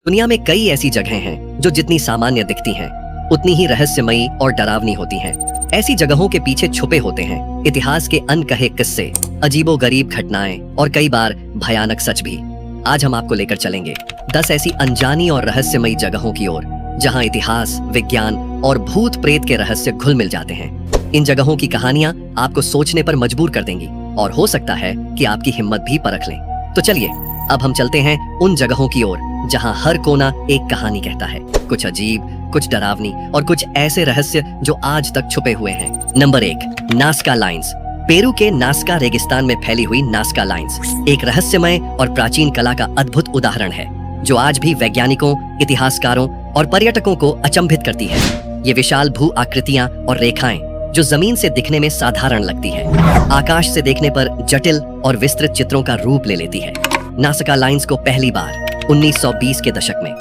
दुनिया में कई ऐसी जगहें हैं जो जितनी सामान्य दिखती हैं उतनी ही रहस्यमयी और डरावनी होती हैं। ऐसी जगहों के पीछे छुपे होते हैं इतिहास के अनकहे किस्से, अजीबोगरीब घटनाएं और कई बार भयानक सच भी। आज हम आपको लेकर चलेंगे 10 ऐसी अनजानी और रहस्यमयी जगहों की ओर जहां इतिहास, विज्ञान और भूत प्रेत के रहस्य घुल मिल जाते हैं। इन जगहों की कहानियां आपको सोचने पर मजबूर कर देंगी और हो सकता है कि आपकी हिम्मत भी परख लें। तो चलिए अब हम चलते हैं उन जगहों की ओर जहां हर कोना एक कहानी कहता है, कुछ अजीब, कुछ डरावनी और कुछ ऐसे रहस्य जो आज तक छुपे हुए हैं। Number 1, Nazca lines. पेरू के नास्का रेगिस्तान में फैली हुई नास्का लाइंस एक रहस्यमय और प्राचीन कला का अद्भुत उदाहरण है जो आज भी वैज्ञानिकों, इतिहासकारों और पर्यटकों को अचंभित करती है। ये विशाल भू आकृतियां और रेखाएं जो जमीन से दिखने में साधारण लगती है, आकाश से देखने पर जटिल और विस्तृत चित्रों का रूप ले लेती है। नास्का लाइंस को पहली बार 1920 के दशक में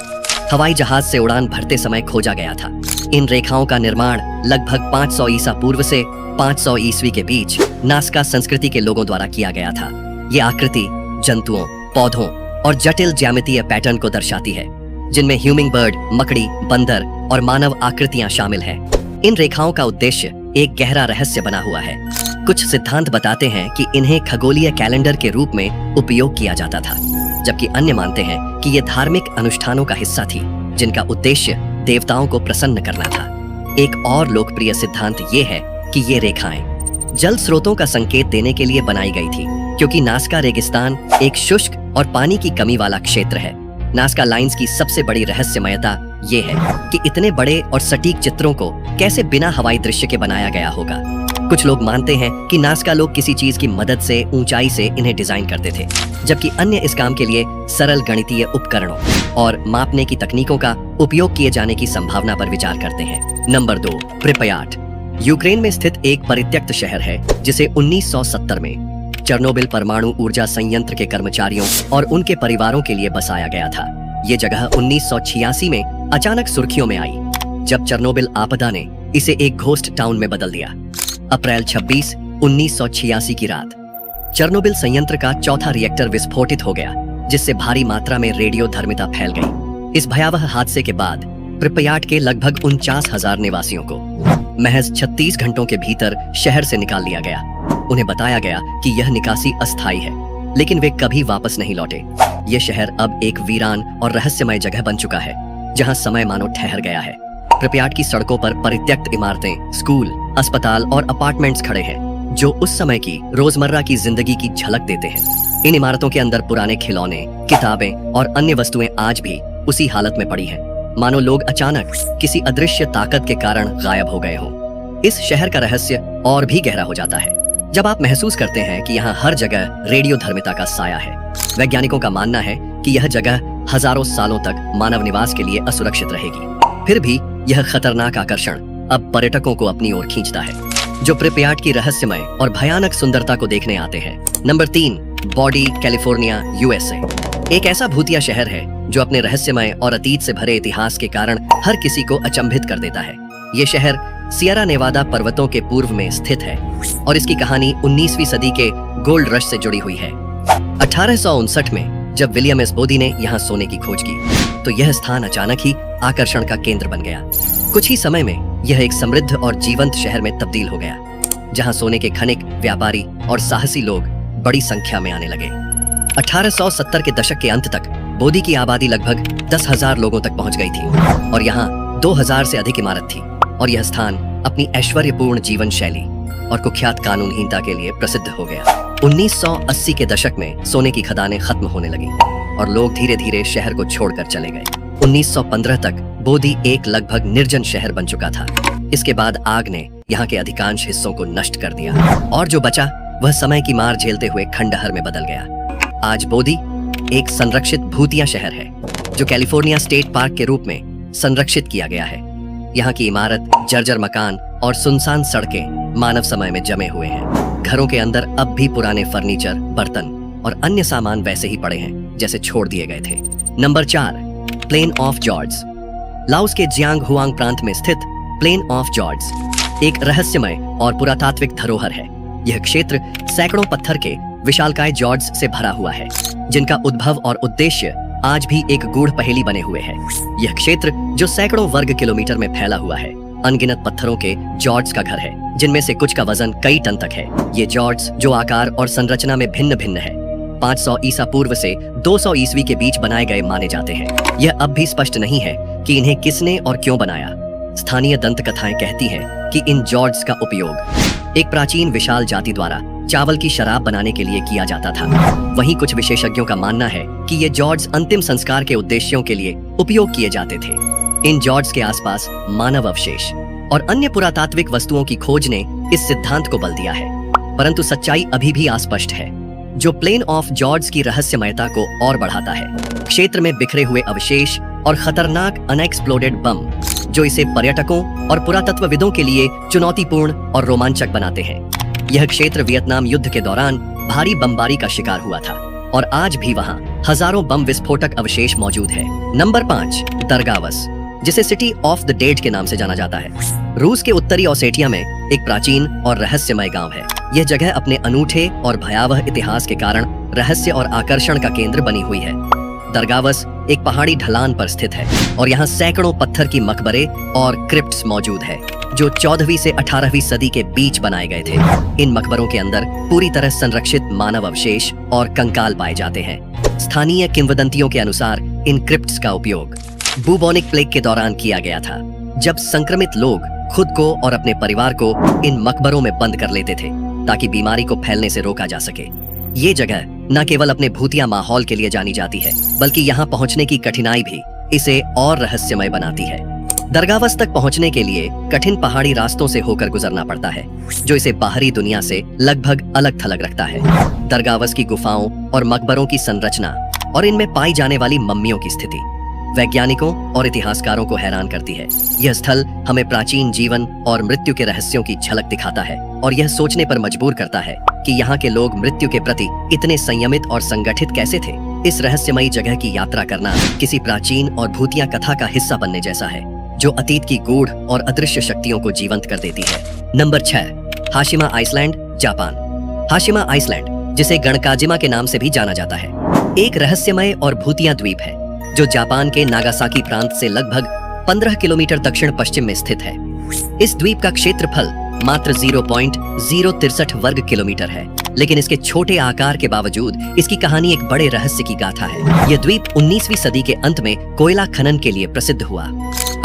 हवाई जहाज से उड़ान भरते समय खोजा गया था। इन रेखाओं का निर्माण लगभग 500 ईसा पूर्व से 500 ईस्वी के बीच नास्का संस्कृति के लोगों द्वारा किया गया था। ये आकृति जंतुओं, पौधों और जटिल ज्यामितीय पैटर्न को दर्शाती है जिनमें ह्यूमिंग बर्ड, मकड़ी, बंदर और मानव आकृतियां शामिल हैं। इन रेखाओं का उद्देश्य एक गहरा रहस्य बना हुआ है। कुछ सिद्धांत बताते हैं कि इन्हें खगोलीय कैलेंडर के रूप में उपयोग किया जाता था, जबकि अन्य मानते हैं कि ये धार्मिक अनुष्ठानों का हिस्सा थी जिनका उद्देश्य देवताओं को प्रसन्न करना था। एक और लोकप्रिय सिद्धांत ये है कि ये रेखाएं जल स्रोतों का संकेत देने के लिए बनाई गई थी, क्योंकि नास्का रेगिस्तान एक शुष्क और पानी की कमी वाला क्षेत्र है। नास्का लाइंस की सबसे बड़ी रहस्यमयता ये है कि इतने बड़े और सटीक चित्रों को कैसे बिना हवाई दृश्य के बनाया गया होगा। कुछ लोग मानते हैं कि नास्का लोग किसी चीज की मदद से ऊंचाई से इन्हें डिजाइन करते थे, जबकि अन्य इस काम के लिए सरल गणितीय उपकरणों और मापने की तकनीकों का उपयोग किए जाने की संभावना पर विचार करते हैं। नंबर 2, प्रिपयाट। यूक्रेन में स्थित एक परित्यक्त शहर है जिसे 1970 में चेर्नोबिल परमाणु ऊर्जा संयंत्र के कर्मचारियों और उनके परिवारों के लिए बसाया गया था। ये जगह 1986 में अचानक सुर्खियों में आई जब चेर्नोबिल आपदा ने इसे एक घोस्ट टाउन में बदल दिया। अप्रैल 26, 1986 की रात चेर्नोबिल संयंत्र का चौथा रिएक्टर विस्फोटित हो गया, जिससे भारी मात्रा में रेडियोधर्मिता फैल गई। इस भयावह हादसे के बाद प्रिपयाट के लगभग 49,000 निवासियों को महज 36 घंटों के भीतर शहर से निकाल लिया गया। उन्हें बताया गया कि यह निकासी अस्थायी है, लेकिन वे कभी वापस नहीं लौटे। यह शहर अब एक वीरान और रहस्यमय जगह बन चुका है जहां समय मानो ठहर गया है। प्रिपयाट की सड़कों पर परित्यक्त इमारतें, स्कूल, अस्पताल और अपार्टमेंट्स खड़े हैं जो उस समय की रोजमर्रा की जिंदगी की झलक देते हैं। इन इमारतों के अंदर पुराने खिलौने, किताबें और अन्य वस्तुएं आज भी उसी हालत में पड़ी हैं, मानो लोग अचानक किसी अदृश्य ताकत के कारण गायब हो गए हों। इस शहर का रहस्य और भी गहरा हो जाता है जब आप महसूस करते हैं कि यहाँ हर जगह रेडियोधर्मिता का साया है। वैज्ञानिकों का मानना है कि यह जगह हजारों सालों तक मानव निवास के लिए असुरक्षित रहेगी। फिर भी यह खतरनाक आकर्षण अब पर्यटकों को अपनी ओर खींचता है, जो प्रिपयाट की रहस्यमय और भयानक सुंदरता को देखने आते हैं। Number 3, body, California, USA. एक ऐसा भूतिया शहर है जो अपने रहस्यमय और अतीत से भरे इतिहास के कारण हर किसी को अचंभित कर देता है। ये शहर सियरा नेवादा पर्वतों के पूर्व में स्थित है और इसकी कहानी 19वीं सदी के गोल्ड रश से जुड़ी हुई है। 1859 में जब विलियम एस बोदी ने यहाँ सोने की खोज की तो यह स्थान अचानक ही आकर्षण का केंद्र बन गया। कुछ ही समय में यह एक समृद्ध और जीवंत शहर में तब्दील हो गया, जहाँ सोने के खनिक, व्यापारी और साहसी लोग बड़ी संख्या में आने लगे। 1870 के दशक के अंत तक बोदी की आबादी लगभग 10,000 लोगों तक पहुंच गई थी और यहाँ 2,000 से अधिक इमारत थी। और यह स्थान अपनी ऐश्वर्यपूर्ण जीवन शैली और कुख्यात कानूनहीनता के लिए प्रसिद्ध हो गया। 1980 के दशक में सोने की खदानें खत्म होने लगी और लोग धीरे धीरे शहर को छोड़कर चले गए। 1915 तक बोदी एक लगभग निर्जन शहर बन चुका था। इसके बाद आग ने यहाँ के अधिकांश हिस्सों को नष्ट कर दिया और जो बचा वह समय की मार झेलते हुए खंडहर में बदल गया। आज बोदी एक संरक्षित भूतिया शहर है जो कैलिफोर्निया स्टेट पार्क के रूप में संरक्षित किया गया है। यहाँ की इमारत, जर्जर मकान और सुनसान सड़कें मानव समय में जमे हुए हैं। घरों के अंदर अब भी पुराने फर्नीचर, बर्तन और अन्य सामान वैसे ही पड़े हैं जैसे छोड़ दिए गए थे। Number 4, plain of jars. Laos के जियांग हुआंग प्रांत में स्थित प्लेन ऑफ जॉर्ड्स एक रहस्यमय और पुरातात्विक धरोहर है। यह क्षेत्र सैकड़ों पत्थर के विशालकाय जॉर्ड्स से भरा हुआ है जिनका उद्भव और उद्देश्य आज भी एक गूढ़ पहेली बने हुए है। यह क्षेत्र जो सैकड़ों वर्ग किलोमीटर में फैला हुआ है, अनगिनत पत्थरों के जॉर्ड्स का घर है, जिनमें से कुछ का वजन कई टन तक है। ये जॉर्ड्स जो आकार और संरचना में भिन्न भिन्न है, 500 ईसा पूर्व से 200 ईस्वी के बीच बनाए गए माने जाते हैं। यह अब भी स्पष्ट नहीं है कि इन्हें किसने और क्यों बनाया। स्थानीय दंत कथाएं कहती हैं कि इन जॉर्ड्स का उपयोग एक प्राचीन विशाल जाति द्वारा चावल की शराब बनाने के लिए किया जाता था। वहीं कुछ विशेषज्ञों का मानना है कि ये जॉर्ड्स अंतिम संस्कार के उद्देश्यों के लिए उपयोग किए जाते थे। इन जॉर्ड्स के आसपास मानव अवशेष और अन्य पुरातात्विक वस्तुओं की खोज ने इस सिद्धांत को बल दिया है, परंतु सच्चाई अभी भी अस्पष्ट है, जो प्लेन ऑफ जॉर्ड्स की रहस्यमयता को और बढ़ाता है। क्षेत्र में बिखरे हुए अवशेष और खतरनाक अनएक्सप्लोडेड बम जो इसे पर्यटकों और पुरातत्वविदों के लिए चुनौतीपूर्ण और रोमांचक बनाते हैं। यह क्षेत्र वियतनाम युद्ध के दौरान भारी बमबारी का शिकार हुआ था और आज भी वहां हजारों बम विस्फोटक अवशेष मौजूद है। नंबर 5, दरगावस, जिसे सिटी ऑफ द डेड के नाम से जाना जाता है। रूस के उत्तरी ओसेटिया में एक प्राचीन और रहस्यमय गांव है। यह जगह अपने अनूठे और भयावह इतिहास के कारण रहस्य और आकर्षण का केंद्र बनी हुई है। दरगावस एक पहाड़ी ढलान पर स्थित है और यहाँ सैकड़ों पत्थर की मकबरे और क्रिप्ट्स मौजूद है, जो 14वीं से 18वीं सदी के बीच बनाए गए थे। इन मकबरों के अंदर पूरी तरह संरक्षित मानव अवशेष और कंकाल पाए जाते हैं। स्थानीय किंवदंतियों के अनुसार इन क्रिप्ट्स का उपयोग बुबोनिक प्लेग के दौरान किया गया था, जब संक्रमित लोग खुद को और अपने परिवार को इन मकबरों में बंद कर लेते थे ताकि बीमारी को फैलने से रोका जा सके। ये जगह न केवल अपने भूतिया माहौल के लिए जानी जाती है, बल्कि यहाँ पहुँचने की कठिनाई भी इसे और रहस्यमय बनाती है। दरगावस तक पहुँचने के लिए कठिन पहाड़ी रास्तों से होकर गुजरना पड़ता है, जो इसे बाहरी दुनिया से लगभग अलग थलग रखता है। दरगावस की गुफाओं और मकबरों की संरचना और इनमें पाई जाने वाली मम्मियों की स्थिति वैज्ञानिकों और इतिहासकारों को हैरान करती है। यह स्थल हमें प्राचीन जीवन और मृत्यु के रहस्यों की झलक दिखाता है और यह सोचने पर मजबूर करता है कि यहाँ के लोग मृत्यु के प्रति इतने संयमित और संगठित कैसे थे। इस रहस्यमयी जगह की यात्रा करना किसी प्राचीन और भूतिया कथा का हिस्सा बनने जैसा है, जो अतीत की गूढ़ और अदृश्य शक्तियों को जीवंत कर देती है। Number 6, Hashima island, Japan. Hashima island, जिसे गणकाजिमा के नाम से भी जाना जाता है, एक रहस्यमय और भूतिया द्वीप है जो जापान के नागासाकी प्रांत से लगभग 15 किलोमीटर दक्षिण पश्चिम में स्थित है। इस द्वीप का क्षेत्रफल मात्र 0.063 वर्ग किलोमीटर है, लेकिन इसके छोटे आकार के बावजूद इसकी कहानी एक बड़े रहस्य की गाथा है। यह द्वीप 19वीं सदी के अंत में कोयला खनन के लिए प्रसिद्ध हुआ।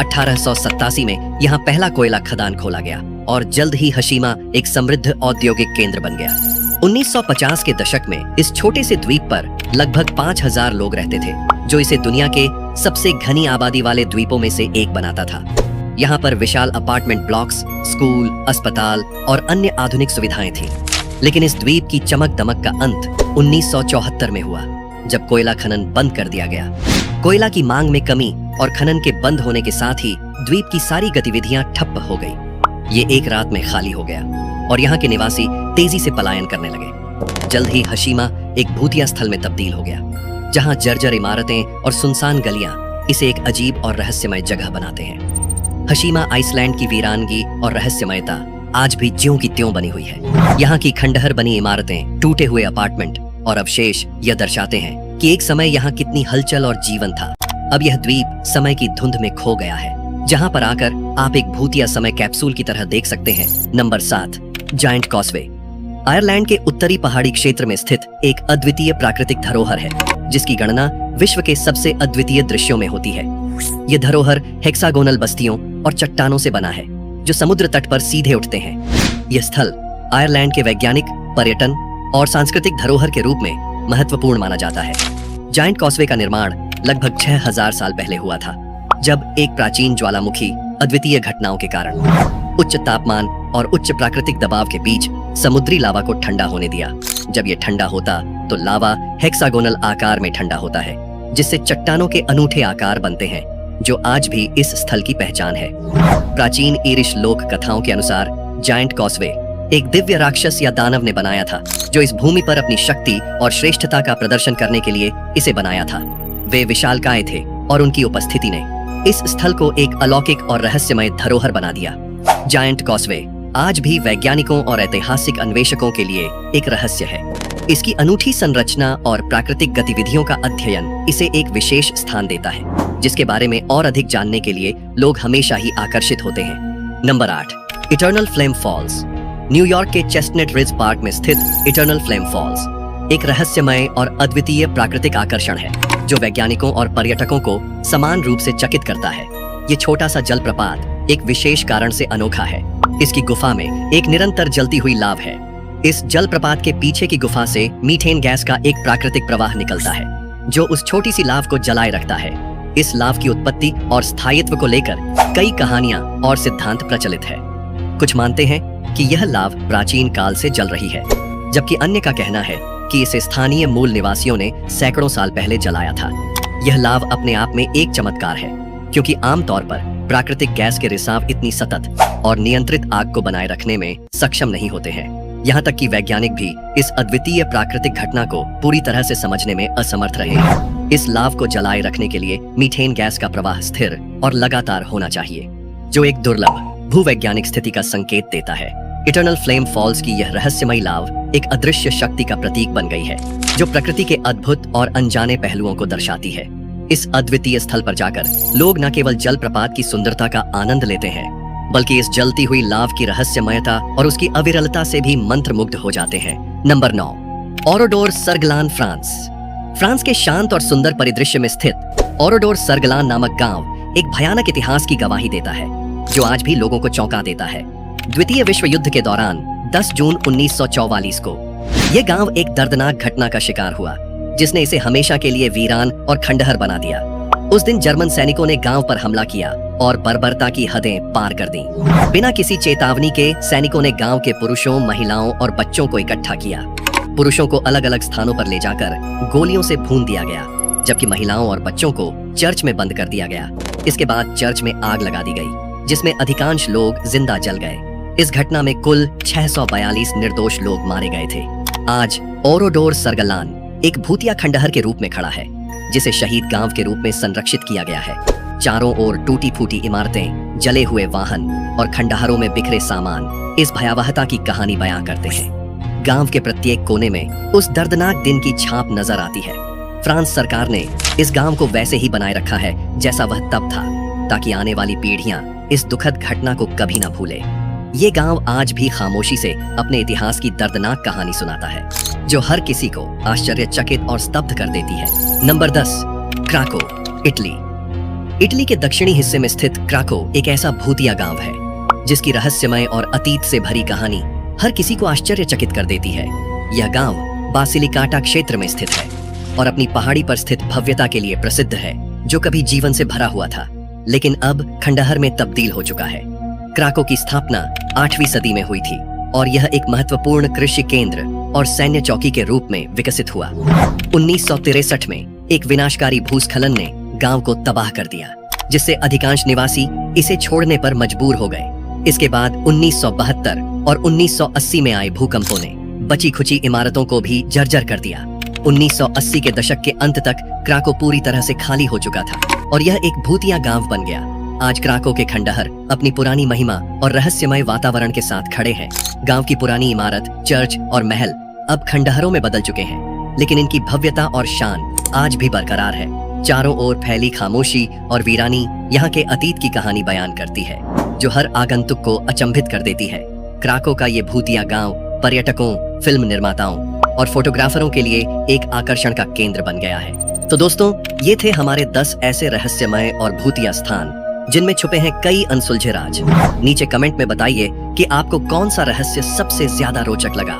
1887 में यहाँ पहला कोयला खदान खोला गया और जल्द ही हाशिमा एक समृद्ध औद्योगिक केंद्र बन गया। 1950 के दशक में इस छोटे से द्वीप पर लगभग 5000 लोग रहते थे, जो इसे दुनिया के सबसे घनी आबादी वाले द्वीपों में से एक बनाता था। यहाँ पर विशाल अपार्टमेंट ब्लॉक्स, स्कूल, अस्पताल और अन्य आधुनिक सुविधाएं थीं। लेकिन इस द्वीप की चमक दमक का अंत 1974 में हुआ, जब कोयला खनन बंद कर दिया गया। कोयला की मांग में कमी और खनन के बंद होने के साथ ही द्वीप की सारी गतिविधियां ठप्प हो गई। ये एक रात में खाली हो गया और यहाँ के निवासी तेजी से पलायन करने लगे। जल्द ही हाशिमा एक भूतिया स्थल में तब्दील हो गया, जहाँ जर्जर इमारतें और सुनसान गलियां इसे एक अजीब और रहस्यमय जगह बनाते हैं। हाशिमा आइसलैंड की वीरानगी और रहस्यमयता आज भी ज्यों की त्यों बनी हुई है। यहाँ की खंडहर बनी इमारतें, टूटे हुए अपार्टमेंट और अवशेष यह दर्शाते हैं कि एक समय यहाँ कितनी हलचल और जीवन था। अब यह द्वीप समय की धुंध में खो गया है, जहाँ पर आकर आप एक भूतिया समय कैप्सूल की तरह देख सकते हैं। Number 7, giant causeway. आयरलैंड के उत्तरी पहाड़ी क्षेत्र में स्थित एक अद्वितीय प्राकृतिक धरोहर है, जिसकी गणना विश्व के सबसे अद्वितीय दृश्यों में होती है। यह धरोहर हेक्सागोनल बस्तियों और चट्टानों से बना है, जो समुद्र तट पर सीधे उठते हैं। यह स्थल आयरलैंड के वैज्ञानिक, पर्यटन और सांस्कृतिक धरोहर के रूप में महत्वपूर्ण माना जाता है। जायंट कॉजवे का निर्माण लगभग 6000 साल पहले हुआ था, जब एक प्राचीन ज्वालामुखी अद्वितीय घटनाओं के कारण उच्च तापमान और उच्च प्राकृतिक दबाव के बीच समुद्री लावा को ठंडा होने दिया। जब यह ठंडा होता तो लावा हेक्सागोनल आकार में ठंडा होता है, जिससे चट्टानों के अनूठे आकार बनते हैं, जो आज भी इस स्थल की पहचान है। प्राचीन ईरिश लोक कथाओं के अनुसार जायंट कॉजवे एक दिव्य राक्षस या दानव ने बनाया था, जो इस भूमि पर अपनी शक्ति और श्रेष्ठता का प्रदर्शन करने के लिए इसे बनाया था। वे विशालकाय थे और उनकी उपस्थिति ने इस स्थल को एक अलौकिक और रहस्यमय धरोहर बना दिया। जायंट कॉजवे आज भी वैज्ञानिकों और ऐतिहासिक अन्वेषकों के लिए एक रहस्य है। इसकी अनूठी संरचना और प्राकृतिक गतिविधियों का अध्ययन इसे एक विशेष स्थान देता है, जिसके बारे में और अधिक जानने के लिए लोग हमेशा ही आकर्षित होते हैं। Number 8, Eternal Flame Falls. New York के चेस्टनट रिज पार्क में स्थित इटर्नल फ्लेम फॉल्स एक रहस्यमय और अद्वितीय प्राकृतिक आकर्षण है, जो वैज्ञानिकों और पर्यटकों को समान रूप से चकित करता है। ये छोटा सा जलप्रपात एक विशेष कारण से अनोखा है। इसकी गुफा में एक निरंतर जलती हुई लाव है। इस जलप्रपात के पीछे की गुफा से मीथेन गैस का एक प्राकृतिक प्रवाह निकलता है, जो उस छोटी सी लाव को जलाए रखता है। इस लाव की उत्पत्ति और स्थायित्व को लेकर कई कहानियां और सिद्धांत प्रचलित है। कुछ मानते हैं कि यह लाव प्राचीन काल से जल रही है, जबकि अन्य का कहना है कि इसे स्थानीय मूल निवासियों ने सैकड़ों साल पहले जलाया था। यह लाव अपने आप में एक चमत्कार है, क्योंकि आमतौर पर प्राकृतिक गैस के रिसाव इतनी सतत और नियंत्रित आग को बनाए रखने में सक्षम नहीं होते हैं। यहाँ तक कि वैज्ञानिक भी इस अद्वितीय प्राकृतिक घटना को पूरी तरह से समझने में असमर्थ रहे हैं। इस लाव को जलाए रखने के लिए मीथेन गैस का प्रवाह स्थिर और लगातार होना चाहिए, जो एक दुर्लभ भूवैज्ञानिक स्थिति का संकेत देता है। इटर्नल फ्लेम फॉल्स की यह रहस्यमयी लाव एक अदृश्य शक्ति का प्रतीक बन गई है, जो प्रकृति के अद्भुत और अनजाने पहलुओं को दर्शाती है। इस अद्वितीय स्थल पर जाकर लोग न केवल जलप्रपात की सुंदरता का आनंद लेते हैं, बल्कि इस जलती हुई लाव की रहस्यमयता और उसकी अविरलता से भी मंत्रमुग्ध हो जाते हैं। Number 9, Oradour sur Glane, France. France के शांत और सुंदर परिदृश्य में स्थित ओरोडोर सर्गलान नामक गांव एक भयानक इतिहास की गवाही देता है, जो आज भी लोगों को चौंका देता है। द्वितीय विश्व युद्ध के दौरान 10 जून 1944 को यह गांव एक दर्दनाक घटना का शिकार हुआ, जिसने इसे हमेशा के लिए वीरान और खंडहर बना दिया। उस दिन जर्मन सैनिकों ने गांव पर हमला किया और बर्बरता की हदें पार कर दी। बिना किसी चेतावनी के सैनिकों ने गांव के पुरुषों, महिलाओं और बच्चों को इकट्ठा किया। पुरुषों को अलग अलग स्थानों पर ले जाकर गोलियों से भून दिया गया, जबकि महिलाओं और बच्चों को चर्च में बंद कर दिया गया। इसके बाद चर्च में आग लगा दी गई, जिसमें अधिकांश लोग जिंदा जल गए। इस घटना में कुल 642 निर्दोष लोग मारे गए थे। आज ओरोडोर सर्गलान एक भूतिया खंडहर के रूप में खड़ा है, जिसे शहीद गांव के रूप में संरक्षित किया गया है। चारों ओर टूटी फूटी इमारतें, जले हुए वाहन और खंडहरों में बिखरे सामान इस भयावहता की कहानी बयां करते हैं। गांव के प्रत्येक कोने में उस दर्दनाक दिन की छाप नजर आती है। फ्रांस सरकार ने इस गांव को वैसे ही बनाए रखा है जैसा वह तब था, ताकि आने वाली पीढ़ियां इस दुखद घटना को कभी न भूले। ये गांव आज भी खामोशी से अपने इतिहास की दर्दनाक कहानी सुनाता है, जो हर किसी को आश्चर्यचकित और स्तब्ध कर देती है। Number 10, Krakow, Italy. इटली के दक्षिणी हिस्से में स्थित क्राको एक ऐसा भूतिया गांव है, जिसकी रहस्यमय और अतीत से भरी कहानी हर किसी को आश्चर्यचकित कर देती है। यह गांव बासिलिकाटा क्षेत्र में स्थित है और अपनी पहाड़ी पर स्थित भव्यता के लिए प्रसिद्ध है, जो कभी जीवन से भरा हुआ था, लेकिन अब खंडहर में तब्दील हो चुका है। क्राको की स्थापना 8वीं सदी में हुई थी और यह एक महत्वपूर्ण कृषि केंद्र और सैन्य चौकी के रूप में विकसित हुआ। 1963 में एक विनाशकारी भूस्खलन ने गांव को तबाह कर दिया, जिससे अधिकांश निवासी इसे छोड़ने पर मजबूर हो गए। इसके बाद 1972 और 1980 में आए भूकंपों ने बची खुची इमारतों को भी जर्जर कर दिया। 1980 के दशक के अंत तक क्राको पूरी तरह से खाली हो चुका था और यह एक भूतिया गांव बन गया। आज क्राको के खंडहर अपनी पुरानी महिमा और रहस्यमय वातावरण के साथ खड़े हैं। गांव की पुरानी इमारत, चर्च और महल अब खंडहरों में बदल चुके हैं, लेकिन इनकी भव्यता और शान आज भी बरकरार है। चारों ओर फैली खामोशी और वीरानी यहाँ के अतीत की कहानी बयान करती है, जो हर आगंतुक को अचंभित कर देती है। क्राको का ये भूतिया गांव पर्यटकों, फिल्म निर्माताओं और फोटोग्राफरों के लिए एक आकर्षण का केंद्र बन गया है। तो दोस्तों, ये थे हमारे 10 ऐसे रहस्यमय और भूतिया स्थान जिनमें छुपे हैं कई अनसुलझे राज। नीचे कमेंट में बताइए कि आपको कौन सा रहस्य सबसे ज्यादा रोचक लगा।